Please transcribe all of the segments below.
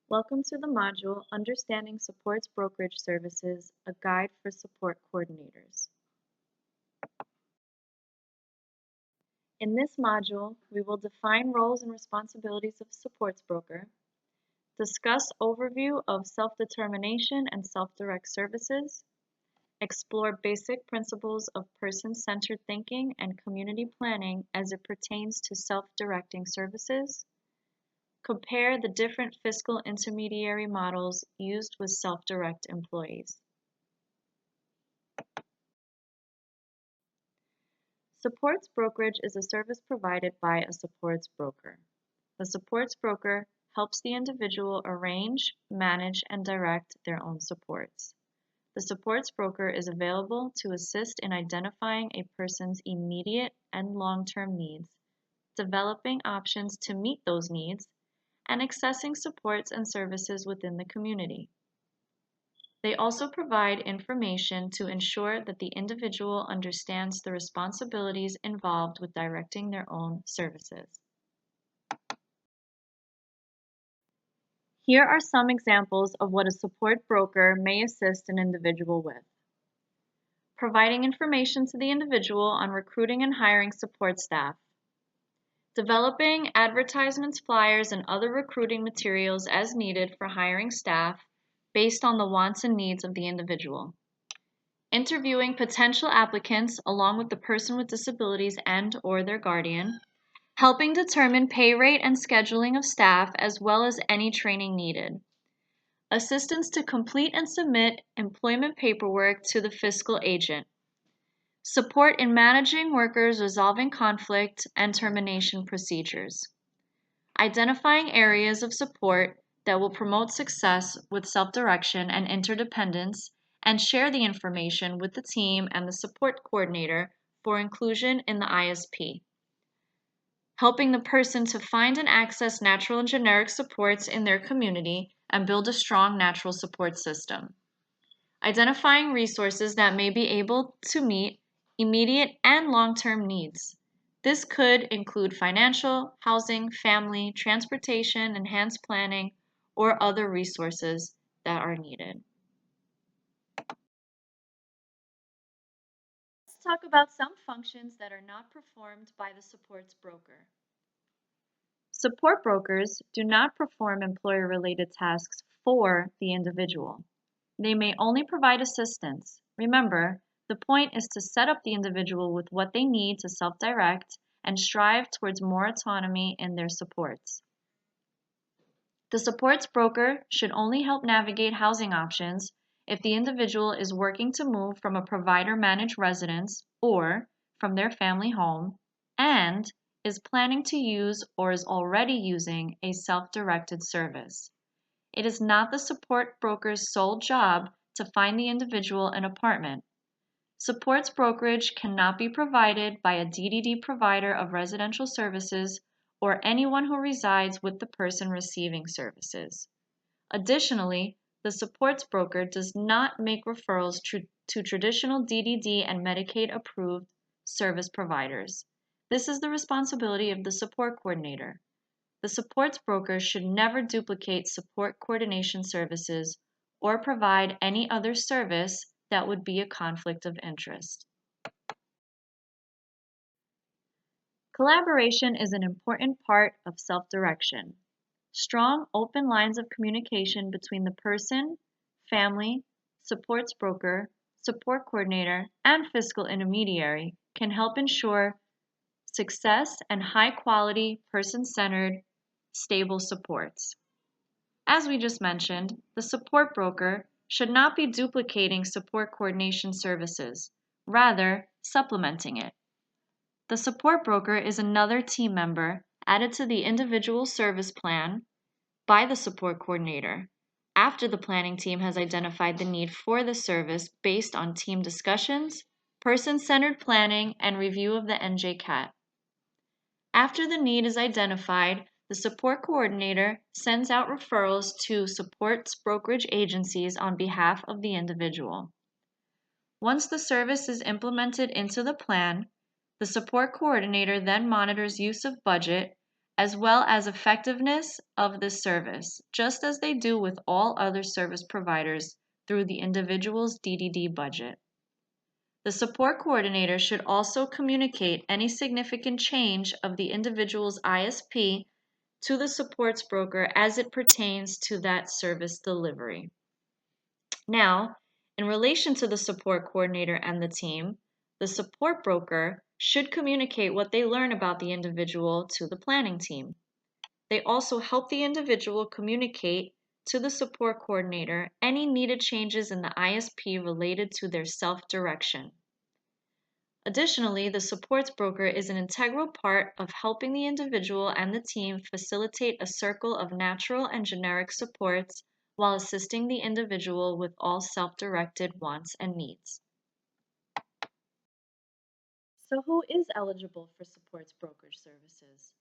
Welcome to the module Understanding Supports Brokerage Services, a guide for support coordinators. In this module, we will define roles and responsibilities of supports broker, discuss overview of self-determination and self-direct services, explore basic principles of person-centered thinking and community planning as it pertains to self-directing services, compare the different fiscal intermediary models used with self-direct employees. Supports brokerage is a service provided by a supports broker. The supports broker helps the individual arrange, manage, and direct their own supports. The supports broker is available to assist in identifying a person's immediate and long-term needs, developing options to meet those needs, and accessing supports and services within the community. They also provide information to ensure that the individual understands the responsibilities involved with directing their own services. Here are some examples of what a support broker may assist an individual with. Providing information to the individual on recruiting and hiring support staff. Developing advertisements, flyers, and other recruiting materials as needed for hiring staff based on the wants and needs of the individual. Interviewing potential applicants along with the person with disabilities and/or their guardian. Helping determine pay rate and scheduling of staff as well as any training needed. Assistance to complete and submit employment paperwork to the fiscal agent. Support in managing workers, resolving conflict, and termination procedures. Identifying areas of support that will promote success with self-direction and interdependence and share the information with the team and the support coordinator for inclusion in the ISP. Helping the person to find and access natural and generic supports in their community and build a strong natural support system. Identifying resources that may be able to meet immediate and long-term needs. This could include financial, housing, family, transportation, enhanced planning, or other resources that are needed. Let's talk about some functions that are not performed by the supports broker. Support brokers do not perform employer-related tasks for the individual. They may only provide assistance. Remember, the point is to set up the individual with what they need to self-direct and strive towards more autonomy in their supports. The supports broker should only help navigate housing options if the individual is working to move from a provider-managed residence or from their family home and is planning to use or is already using a self-directed service. It is not the support broker's sole job to find the individual an apartment. Supports brokerage cannot be provided by a DDD provider of residential services or anyone who resides with the person receiving services. Additionally, the supports broker does not make referrals to traditional DDD and Medicaid approved service providers. This is the responsibility of the support coordinator. The supports broker should never duplicate support coordination services or provide any other service that would be a conflict of interest. Collaboration is an important part of self-direction. Strong, open lines of communication between the person, family, supports broker, support coordinator, and fiscal intermediary can help ensure success and high-quality, person-centered, stable supports. As we just mentioned, the support broker should not be duplicating support coordination services, rather supplementing it. The support broker is another team member added to the individual service plan by the support coordinator after the planning team has identified the need for the service based on team discussions, person-centered planning, and review of the NJCAT. After the need is identified, the support coordinator sends out referrals to supports brokerage agencies on behalf of the individual. Once the service is implemented into the plan, the support coordinator then monitors use of budget as well as effectiveness of this service, just as they do with all other service providers through the individual's DDD budget. The support coordinator should also communicate any significant change of the individual's ISP to the supports broker as it pertains to that service delivery. Now, in relation to the support coordinator and the team, the support broker should communicate what they learn about the individual to the planning team. They also help the individual communicate to the support coordinator any needed changes in the ISP related to their self-direction. Additionally, the supports broker is an integral part of helping the individual and the team facilitate a circle of natural and generic supports while assisting the individual with all self-directed wants and needs. So who is eligible for supports brokerage services?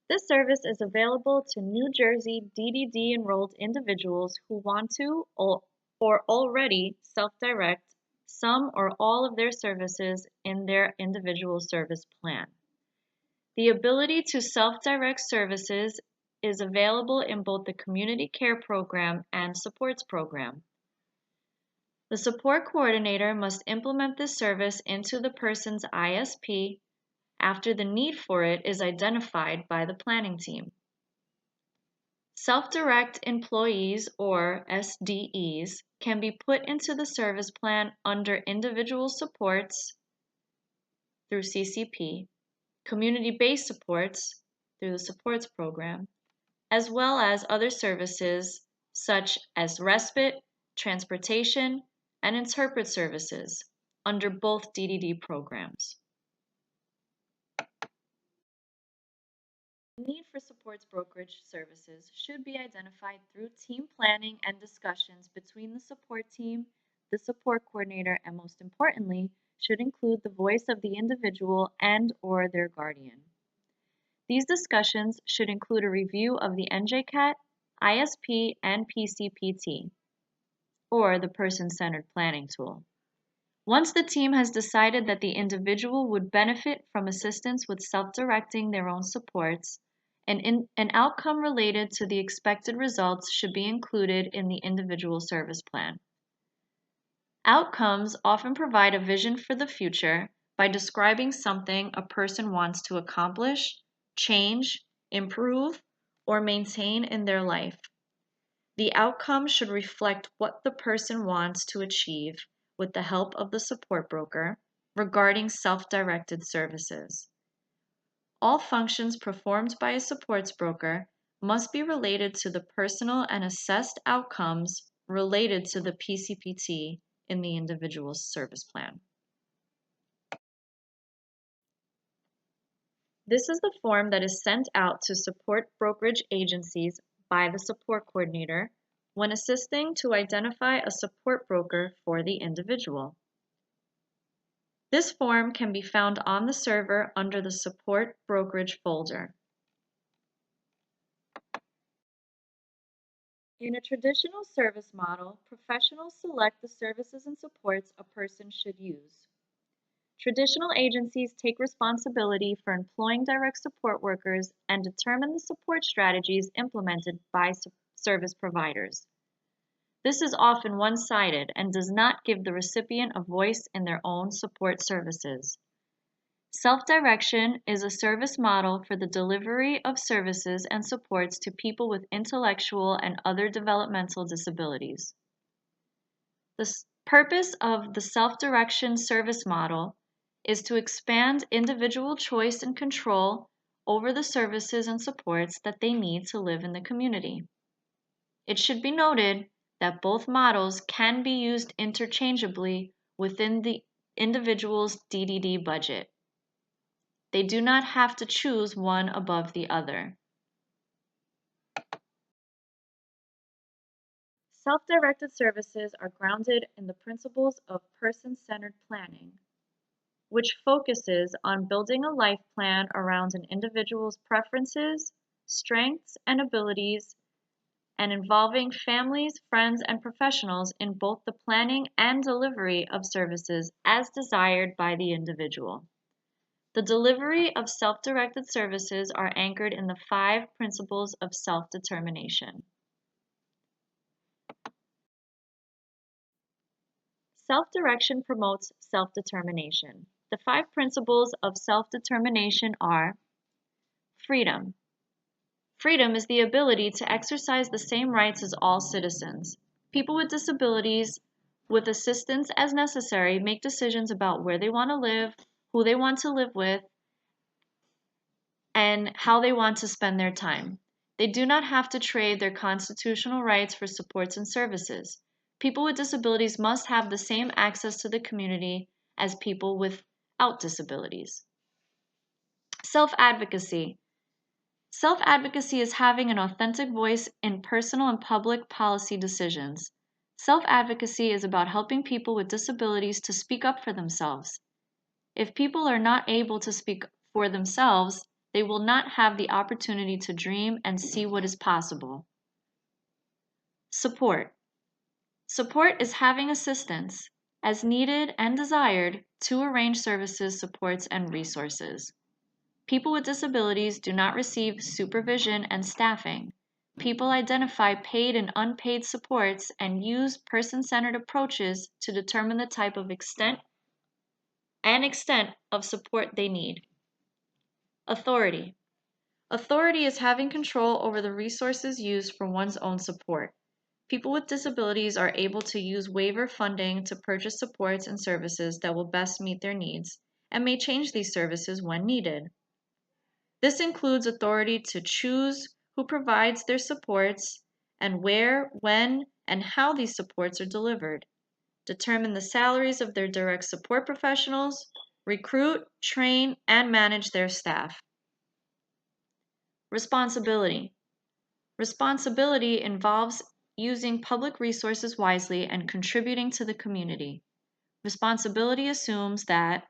This service is available to New Jersey DDD enrolled individuals who want to or already self-direct some or all of their services in their individual service plan. The ability to self-direct services is available in both the Community Care Program and Supports Program. The support coordinator must implement this service into the person's ISP after the need for it is identified by the planning team. Self-direct employees, or SDEs, can be put into the service plan under individual supports through CCP, community-based supports through the supports program, as well as other services such as respite, transportation, and interpret services under both DDD programs. The need for supports brokerage services should be identified through team planning and discussions between the support team, the support coordinator, and most importantly, should include the voice of the individual and/or their guardian. These discussions should include a review of the NJCAT, ISP, and PCPT, or the Person-Centered Planning Tool. Once the team has decided that the individual would benefit from assistance with self-directing their own supports, an outcome related to the expected results should be included in the individual service plan. Outcomes often provide a vision for the future by describing something a person wants to accomplish, change, improve, or maintain in their life. The outcome should reflect what the person wants to achieve with the help of the support broker regarding self-directed services. All functions performed by a supports broker must be related to the personal and assessed outcomes related to the PCPT in the individual's service plan. This is the form that is sent out to support brokerage agencies by the support coordinator when assisting to identify a support broker for the individual. This form can be found on the server under the Support Brokerage folder. In a traditional service model, professionals select the services and supports a person should use. Traditional agencies take responsibility for employing direct support workers and determine the support strategies implemented by service providers. This is often one-sided and does not give the recipient a voice in their own support services. Self-direction is a service model for the delivery of services and supports to people with intellectual and other developmental disabilities. The purpose of the self-direction service model is to expand individual choice and control over the services and supports that they need to live in the community. It should be noted that both models can be used interchangeably within the individual's DDD budget. They do not have to choose one above the other. Self-directed services are grounded in the principles of person-centered planning, which focuses on building a life plan around an individual's preferences, strengths, and abilities, and involving families, friends, and professionals in both the planning and delivery of services as desired by the individual. The delivery of self-directed services are anchored in the 5 principles of self-determination. Self-direction promotes self-determination. The 5 principles of self-determination are freedom. Freedom is the ability to exercise the same rights as all citizens. People with disabilities, with assistance as necessary, make decisions about where they want to live, who they want to live with, and how they want to spend their time. They do not have to trade their constitutional rights for supports and services. People with disabilities must have the same access to the community as people without disabilities. Self-advocacy. Self-advocacy is having an authentic voice in personal and public policy decisions. Self-advocacy is about helping people with disabilities to speak up for themselves. If people are not able to speak for themselves, they will not have the opportunity to dream and see what is possible. Support. Support is having assistance, as needed and desired, to arrange services, supports, and resources. People with disabilities do not receive supervision and staffing. People identify paid and unpaid supports and use person-centered approaches to determine the type of extent of support they need. Authority. Authority is having control over the resources used for one's own support. People with disabilities are able to use waiver funding to purchase supports and services that will best meet their needs and may change these services when needed. This includes authority to choose who provides their supports and where, when, and how these supports are delivered, determine the salaries of their direct support professionals, recruit, train, and manage their staff. Responsibility. Responsibility involves using public resources wisely and contributing to the community. Responsibility assumes that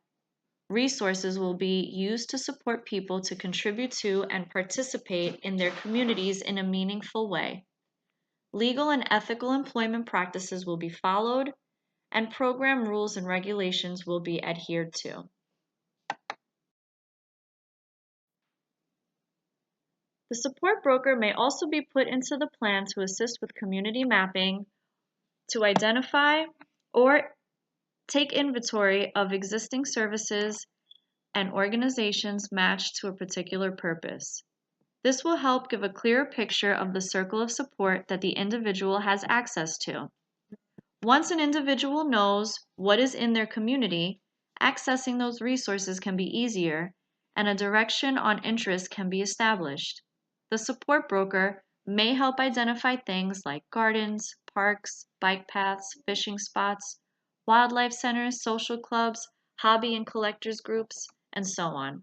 resources will be used to support people to contribute to and participate in their communities in a meaningful way. Legal and ethical employment practices will be followed, and program rules and regulations will be adhered to. The support broker may also be put into the plan to assist with community mapping, to identify or take inventory of existing services and organizations matched to a particular purpose. This will help give a clearer picture of the circle of support that the individual has access to. Once an individual knows what is in their community, accessing those resources can be easier, and a direction on interest can be established. The support broker may help identify things like gardens, parks, bike paths, fishing spots, wildlife centers, social clubs, hobby and collectors groups, and so on.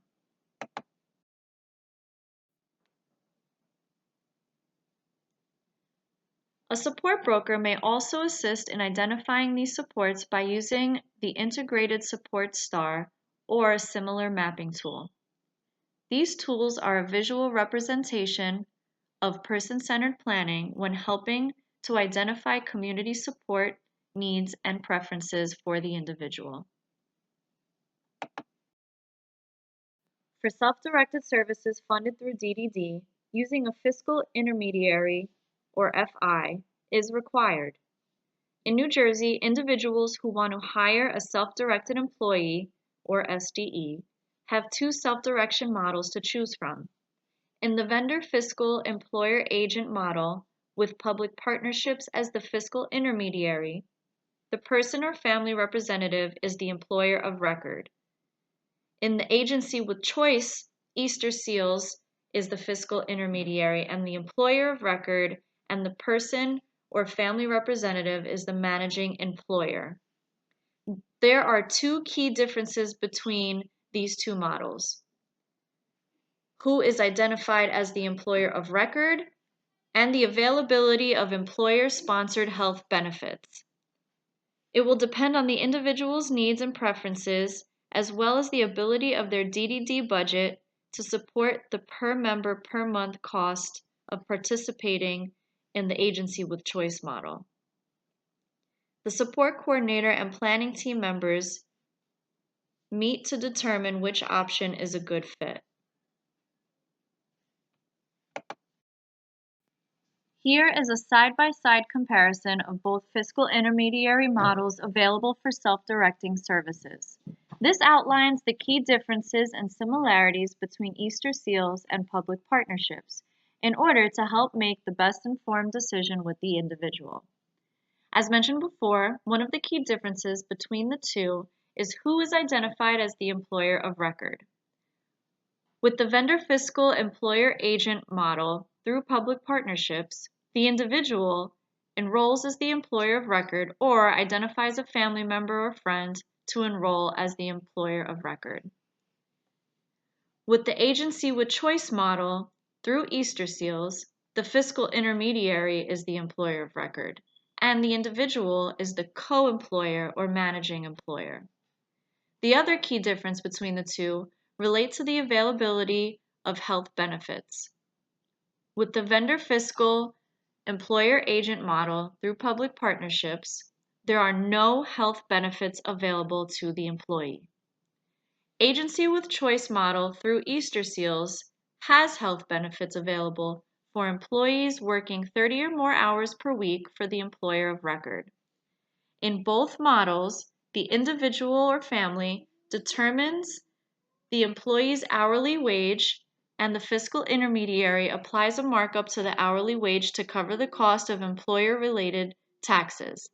A support broker may also assist in identifying these supports by using the Integrated Support Star or a similar mapping tool. These tools are a visual representation of person-centered planning when helping to identify community support needs and preferences for the individual. For self-directed services funded through DDD, using a fiscal intermediary, or FI, is required. In New Jersey, individuals who want to hire a self-directed employee, or SDE, have 2 self-direction models to choose from. In the vendor fiscal employer agent model, with public partnerships as the fiscal intermediary, the person or family representative is the employer of record. In the agency with choice, Easter Seals is the fiscal intermediary, and the employer of record and the person or family representative is the managing employer. There are 2 key differences between these 2 models: who is identified as the employer of record and the availability of employer-sponsored health benefits. It will depend on the individual's needs and preferences, as well as the ability of their DDD budget to support the per member per month cost of participating in the agency with choice model. The support coordinator and planning team members meet to determine which option is a good fit. Here is a side-by-side comparison of both fiscal intermediary models available for self-directing services. This outlines the key differences and similarities between Easter seals and public partnerships in order to help make the best informed decision with the individual. As mentioned before, one of the key differences between the two is who is identified as the employer of record. With the vendor fiscal employer agent model through public partnerships, the individual enrolls as the employer of record or identifies a family member or friend to enroll as the employer of record. With the agency with choice model through Easter seals, the fiscal intermediary is the employer of record, and the individual is the co-employer or managing employer. The other key difference between the two relates to the availability of health benefits. With the vendor fiscal employer agent model through public partnerships, there are no health benefits available to the employee. Agency with choice model through Easter seals has health benefits available for employees working 30 or more hours per week for the employer of record. In both models, the individual or family determines the employee's hourly wage, and the fiscal intermediary applies a markup to the hourly wage to cover the cost of employer-related taxes.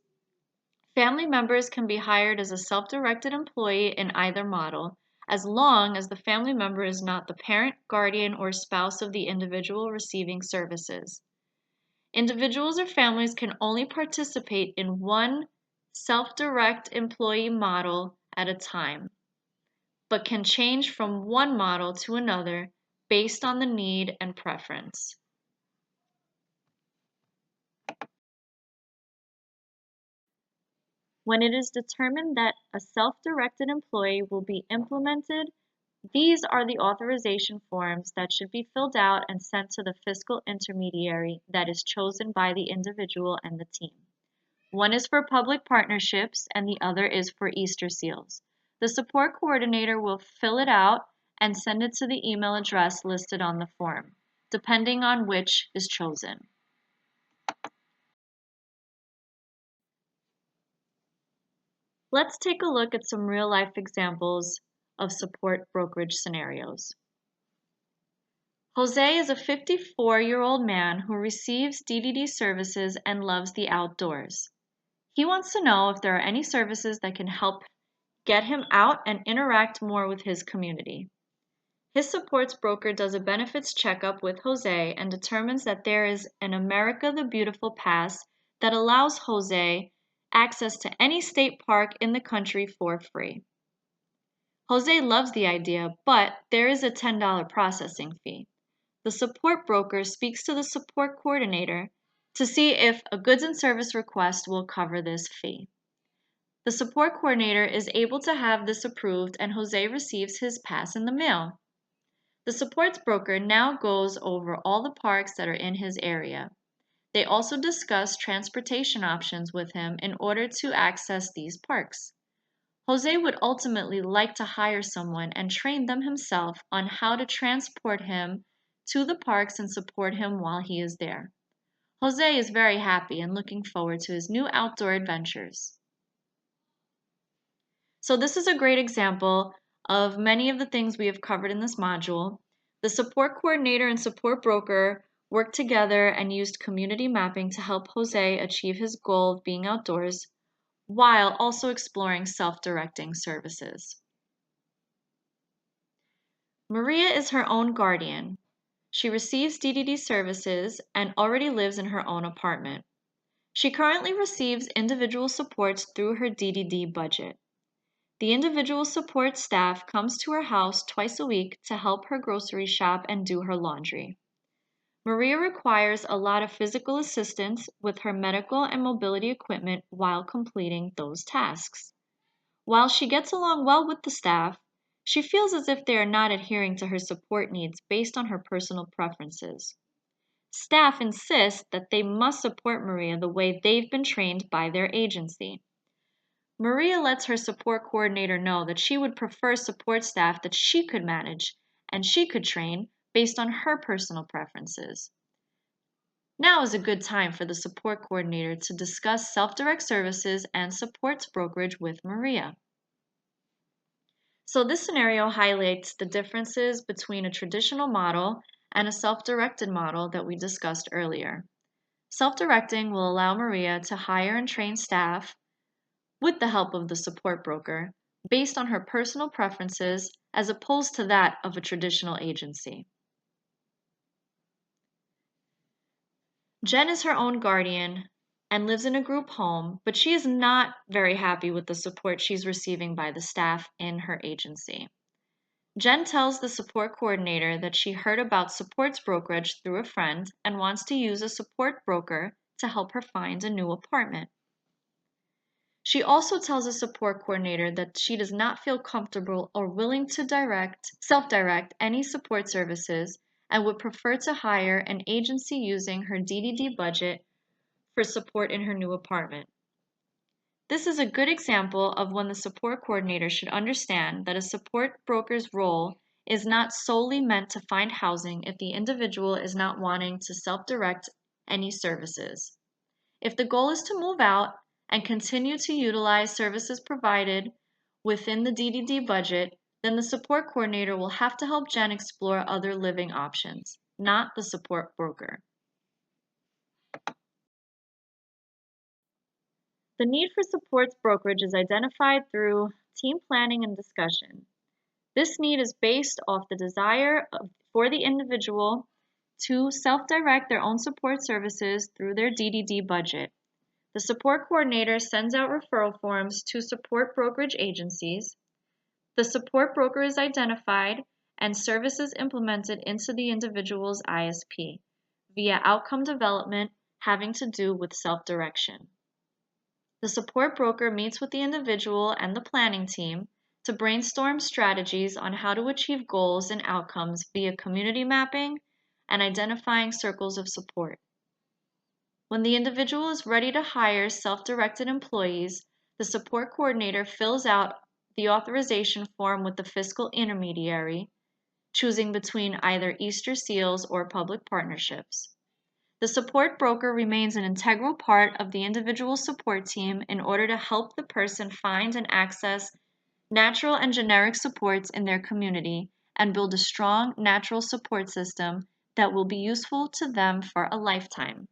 Family members can be hired as a self-directed employee in either model, as long as the family member is not the parent, guardian, or spouse of the individual receiving services. Individuals or families can only participate in one self-direct employee model at a time, but can change from one model to another based on the need and preference. When it is determined that a self-directed employee will be implemented, these are the authorization forms that should be filled out and sent to the fiscal intermediary that is chosen by the individual and the team. One is for public partnerships and the other is for Easter seals. The support coordinator will fill it out and send it to the email address listed on the form, depending on which is chosen. Let's take a look at some real-life examples of support brokerage scenarios. Jose is a 54-year-old man who receives DDD services and loves the outdoors. He wants to know if there are any services that can help get him out and interact more with his community. His supports broker does a benefits checkup with Jose and determines that there is an America the Beautiful pass that allows Jose access to any state park in the country for free. Jose loves the idea, but there is a $10 processing fee. The support broker speaks to the support coordinator to see if a goods and service request will cover this fee. The support coordinator is able to have this approved and Jose receives his pass in the mail. The supports broker now goes over all the parks that are in his area. They also discuss transportation options with him in order to access these parks. Jose would ultimately like to hire someone and train them himself on how to transport him to the parks and support him while he is there. Jose is very happy and looking forward to his new outdoor adventures. So this is a great example of many of the things we have covered in this module. The support coordinator and support broker worked together and used community mapping to help Jose achieve his goal of being outdoors while also exploring self-directing services. Maria is her own guardian. She receives DDD services and already lives in her own apartment. She currently receives individual supports through her DDD budget. The individual support staff comes to her house twice a week to help her grocery shop and do her laundry. Maria requires a lot of physical assistance with her medical and mobility equipment while completing those tasks. While she gets along well with the staff, she feels as if they are not adhering to her support needs based on her personal preferences. Staff insist that they must support Maria the way they've been trained by their agency. Maria lets her support coordinator know that she would prefer support staff that she could manage and she could train based on her personal preferences. Now is a good time for the support coordinator to discuss self-direct services and supports brokerage with Maria. So this scenario highlights the differences between a traditional model and a self-directed model that we discussed earlier. Self-directing will allow Maria to hire and train staff with the help of the support broker based on her personal preferences as opposed to that of a traditional agency. Jen is her own guardian and lives in a group home, but she is not very happy with the support she's receiving by the staff in her agency. Jen tells the support coordinator that she heard about supports brokerage through a friend and wants to use a support broker to help her find a new apartment. She also tells the support coordinator that she does not feel comfortable or willing to self-direct any support services and would prefer to hire an agency using her DDD budget for support in her new apartment. This is a good example of when the support coordinator should understand that a support broker's role is not solely meant to find housing if the individual is not wanting to self-direct any services. If the goal is to move out and continue to utilize services provided within the DDD budget, then the support coordinator will have to help Jen explore other living options, not the support broker. The need for supports brokerage is identified through team planning and discussion. This need is based off the desire for the individual to self-direct their own support services through their DDD budget. The support coordinator sends out referral forms to support brokerage agencies. The support broker is identified and services implemented into the individual's ISP via outcome development having to do with self-direction. The support broker meets with the individual and the planning team to brainstorm strategies on how to achieve goals and outcomes via community mapping and identifying circles of support. When the individual is ready to hire self-directed employees, the support coordinator fills out the authorization form with the fiscal intermediary, choosing between either Easter Seals or public partnerships. The support broker remains an integral part of the individual support team in order to help the person find and access natural and generic supports in their community and build a strong natural support system that will be useful to them for a lifetime.